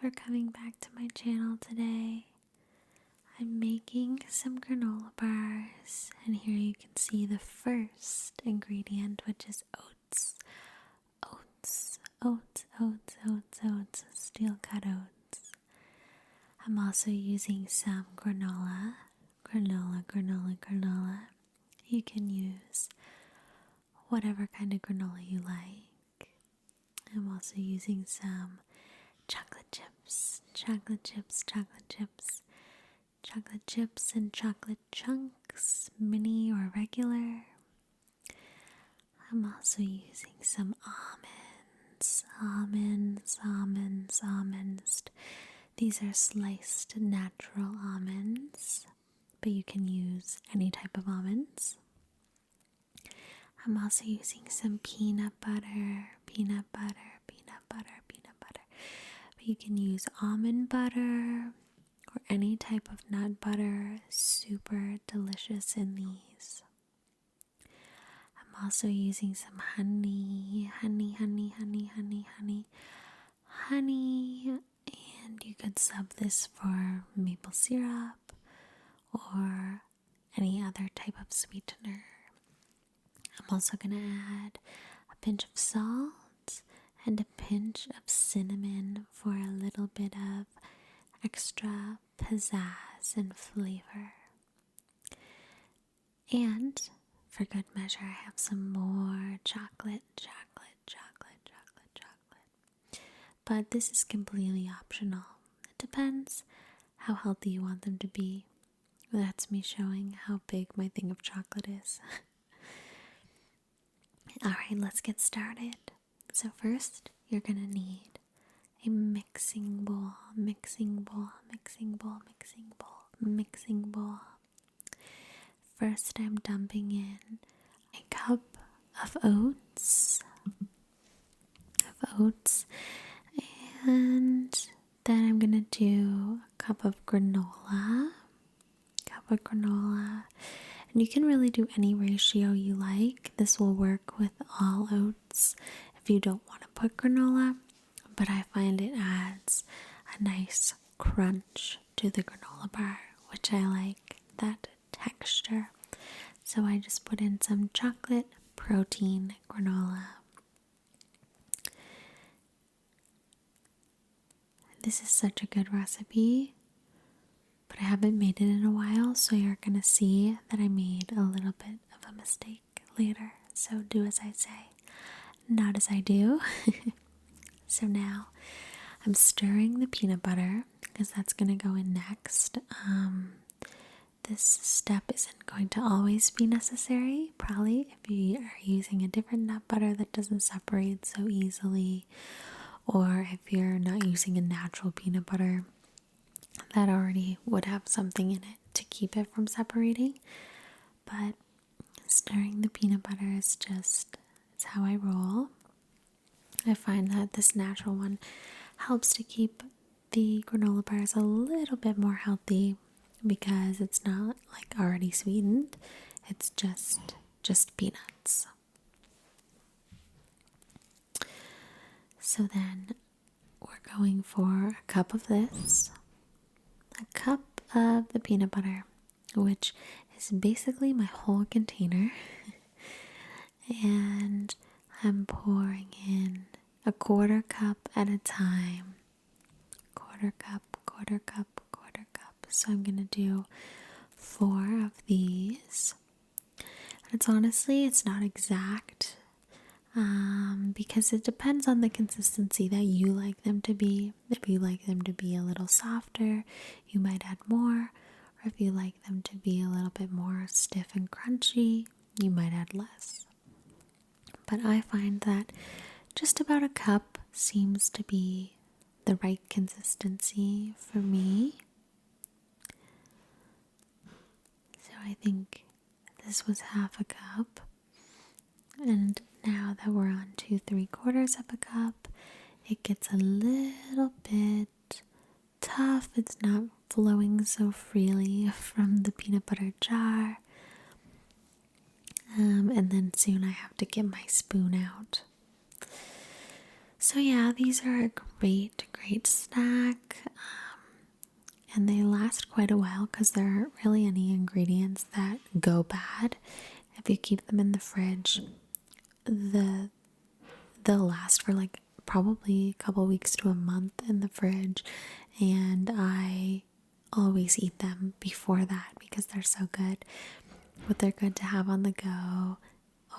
for coming back to my channel today. I'm making some granola bars, and here you can see the first ingredient, which is oats. Oats, steel cut oats. I'm also using some granola. You can use whatever kind of granola you like. I'm also using some chocolate chips and chocolate chunks, mini or regular. I'm also using some almonds. These are sliced natural almonds, but you can use any type of almonds. I'm also using some peanut butter. But you can use almond butter or any type of nut butter. Super delicious in these. I'm also using some honey, and you could sub this for maple syrup or any other type of sweetener. I'm also going to add a pinch of salt and a pinch of cinnamon for a little bit of extra pizzazz and flavor. And for good measure, I have some more chocolate. But this is completely optional. It depends how healthy you want them to be. That's me showing how big my thing of chocolate is. Alright, let's get started. So first, you're going to need a mixing bowl. First, I'm dumping in a cup of oats, and then I'm going to do a cup of granola, and you can really do any ratio you like. This will work with all oats if you don't want to put granola, but I find it adds a nice crunch to the granola bar, which I like that texture. So I just put in some chocolate protein granola. This is such a good recipe, but I haven't made it in a while, so you're going to see that I made a little bit of a mistake later. So do as I say, not as I do. So now I'm stirring the peanut butter because that's going to go in next. This step isn't going to always be necessary, probably if you are using a different nut butter that doesn't separate so easily, or if you're not using a natural peanut butter that already would have something in it to keep it from separating. But stirring the peanut butter is it's how I roll. I find that this natural one helps to keep the granola bars a little bit more healthy because it's not like already sweetened. It's just peanuts. So then we're going for a cup of this, a cup of the peanut butter, which is basically my whole container. And I'm pouring in a quarter cup at a time. Quarter cup. So I'm going to do 4 of these. And it's not exact because it depends on the consistency that you like them to be. If you like them to be a little softer, you might add more. Or if you like them to be a little bit more stiff and crunchy, you might add less. But I find that just about a cup seems to be the right consistency for me. So I think this was half a cup. And now that we're on to 3/4 of a cup, it gets a little bit tough. It's not flowing so freely from the peanut butter jar. And then soon I have to get my spoon out. So yeah, these are a great snack. And they last quite a while because there aren't really any ingredients that go bad. If you keep them in the fridge, they'll last for like probably a couple weeks to a month in the fridge. And I always eat them before that because they're so good. But they're good to have on the go,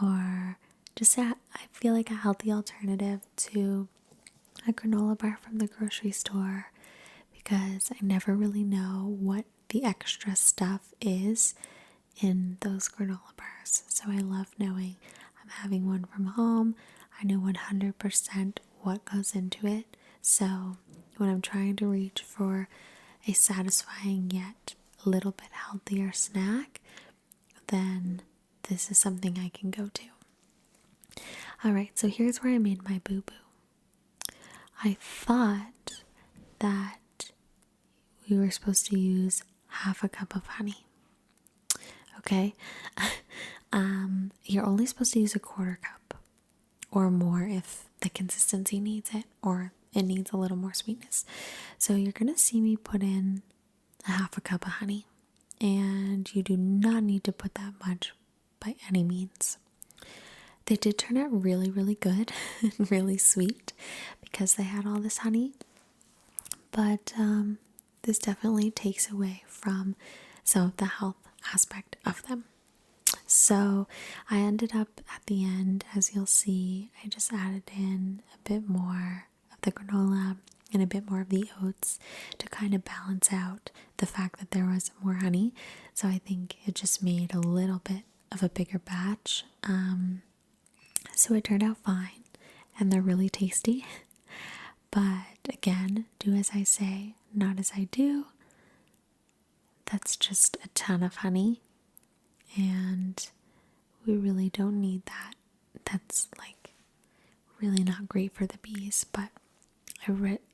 or just I feel like a healthy alternative to a granola bar from the grocery store, because I never really know what the extra stuff is in those granola bars. So I love knowing I'm having one from home. I know 100% what goes into it. So when I'm trying to reach for a satisfying yet a little bit healthier snack, then this is something I can go to. Alright, so here's where I made my boo-boo. I thought that we were supposed to use half a cup of honey. Okay? You're only supposed to use a quarter cup or more if the consistency needs it or it needs a little more sweetness. So you're going to see me put in a half a cup of honey. And you do not need to put that much by any means. They did turn out really, really good and really sweet because they had all this honey. But this definitely takes away from some of the health aspect of them. So I ended up at the end, as you'll see, I just added in a bit more of the granola and a bit more of the oats to kind of balance out the fact that there was more honey. So I think it just made a little bit of a bigger batch. So it turned out fine and they're really tasty. But again, do as I say, not as I do. That's just a ton of honey and we really don't need that. That's like really not great for the bees, but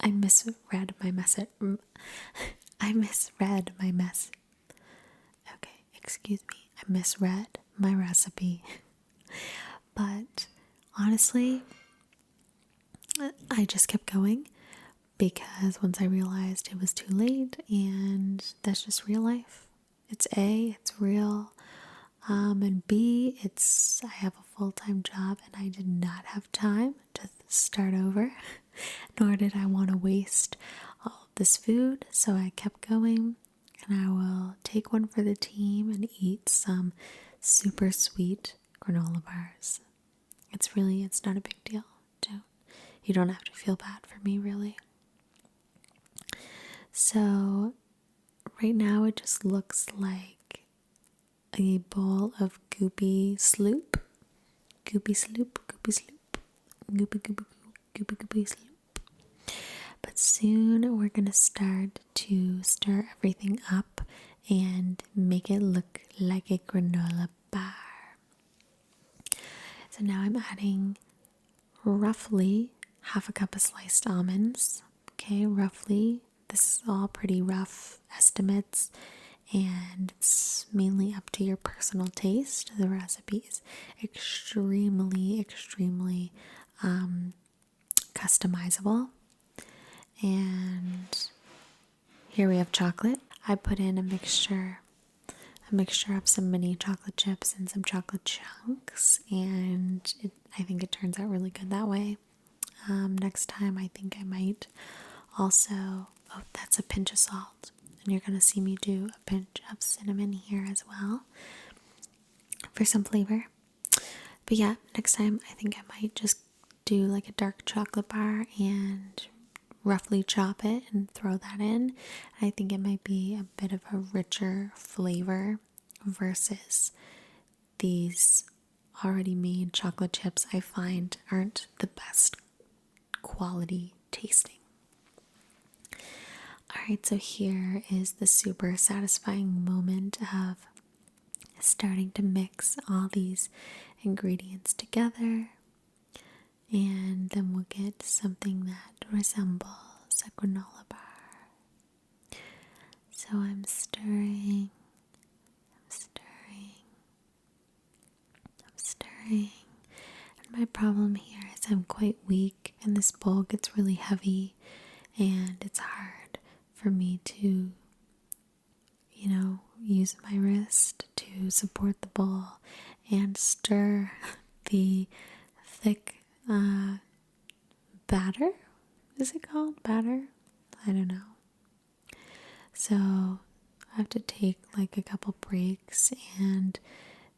I misread my message. I misread my mess. Okay, excuse me. I misread my recipe. But honestly, I just kept going because once I realized it was too late, and that's just real life. It's A, it's real. And B, I have a full-time job and I did not have time to start over, nor did I want to waste all of this food. So I kept going, and I will take one for the team and eat some super sweet granola bars. It's not a big deal. You don't have to feel bad for me, really. So right now it just looks like a bowl of goopy sloop. Goopy sloop, goopy sloop. Goopy, goopy, goopy, goopy sloop. But soon we're going to start to stir everything up and make it look like a granola bar. So now I'm adding roughly half a cup of sliced almonds. Okay, roughly. This is all pretty rough estimates, and it's mainly up to your personal taste. The recipe is extremely customizable. And here we have chocolate. I put in a mixture of some mini chocolate chips and some chocolate chunks, and I think it turns out really good that way. Next time I think I might also, that's a pinch of salt, and you're gonna see me do a pinch of cinnamon here as well for some flavor. But yeah, next time I think I might just do like a dark chocolate bar and roughly chop it and throw that in. I think it might be a bit of a richer flavor versus these already made chocolate chips I find aren't the best quality tasting. Alright, so here is the super satisfying moment of starting to mix all these ingredients together, and then we'll get something that resembles a granola bar. So I'm stirring, and my problem here is I'm quite weak and this bowl gets really heavy and it's hard for me to, use my wrist to support the bowl and stir the thick batter. Is it called batter? I don't know. So I have to take like a couple breaks, and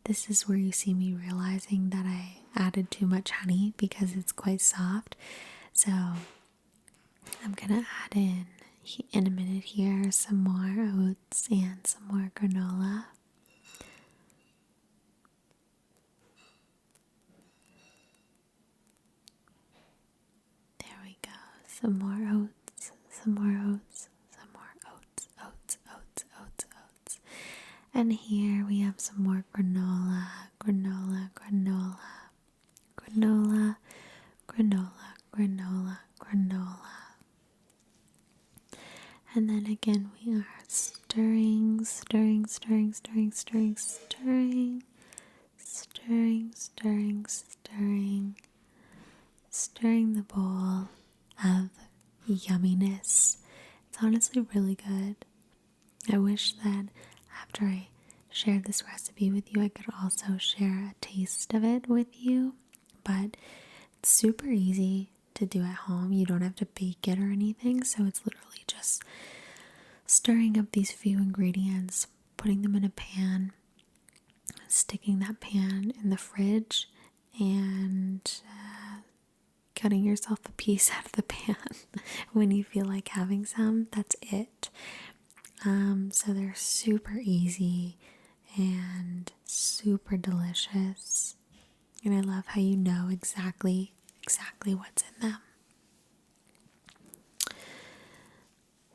this is where you see me realizing that I added too much honey because it's quite soft. So I'm gonna add in a minute here some more oats and some more granola. There we go. Some more oats, some more oats, some more oats, oats, oats, oats, oats. And here we have some more granola, granola, granola, granola, granola, granola, granola. And then again we are stirring, stirring, stirring, stirring, stirring, stirring, stirring, stirring, stirring, stirring the bowl of yumminess. It's honestly really good. I wish that after I share this recipe with you, I could also share a taste of it with you. But it's super easy to do at home. You don't have to bake it or anything. So it's literally just stirring up these few ingredients, putting them in a pan, sticking that pan in the fridge, and cutting yourself a piece out of the pan when you feel like having some. That's it. So they're super easy and super delicious. And I love how you know exactly what's in them.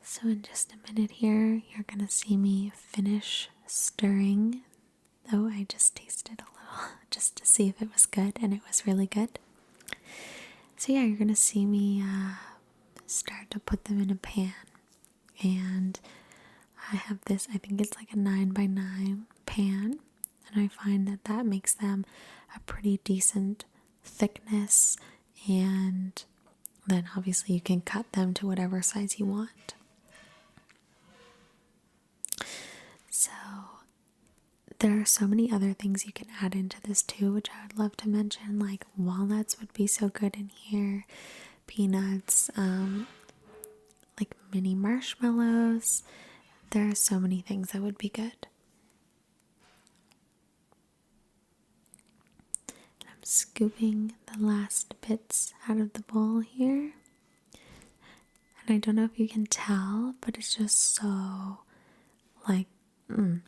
So in just a minute here, you're going to see me finish stirring. Oh, I just tasted a little just to see if it was good, and it was really good. So yeah, you're going to see me start to put them in a pan. And I have this, I think it's like a 9x9 pan, and I find that makes them a pretty decent thickness, and then obviously you can cut them to whatever size you want. So there are so many other things you can add into this too, which I would love to mention, like walnuts would be so good in here, peanuts, like mini marshmallows. There are so many things that would be good. I'm scooping the last bits out of the bowl here. And I don't know if you can tell, but it's just so like,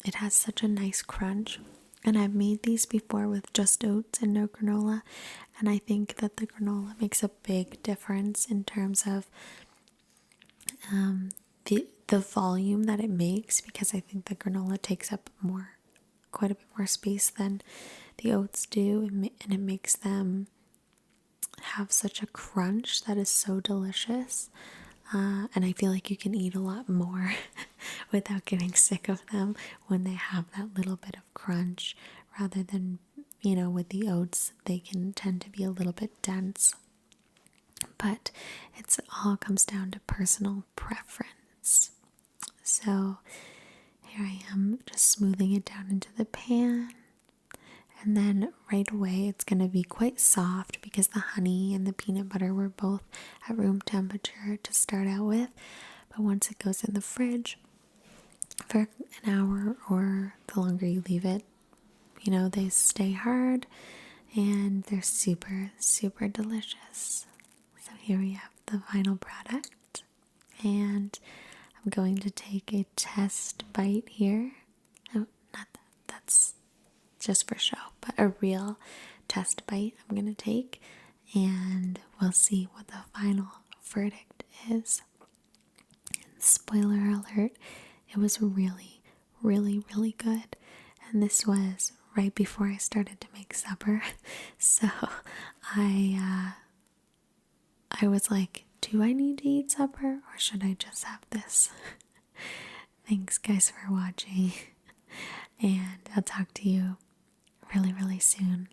it has such a nice crunch. And I've made these before with just oats and no granola. And I think that the granola makes a big difference in terms of the volume that it makes, because I think the granola takes up quite a bit more space than the oats do, and it makes them have such a crunch that is so delicious. And I feel like you can eat a lot more without getting sick of them when they have that little bit of crunch, rather than, with the oats, they can tend to be a little bit dense. But it all comes down to personal preference. So here I am just smoothing it down into the pan. And then right away it's going to be quite soft because the honey and the peanut butter were both at room temperature to start out with. But once it goes in the fridge for an hour, or the longer you leave it, they stay hard and they're super, super delicious. So here we have the final product. And I'm going to take a test bite here. Oh, not that. That's just for show, but a real test bite I'm going to take, and we'll see what the final verdict is. And spoiler alert, it was really, really, really good. And this was right before I started to make supper. So I was like, do I need to eat supper, or should I just have this? Thanks guys for watching, and I'll talk to you really, really soon.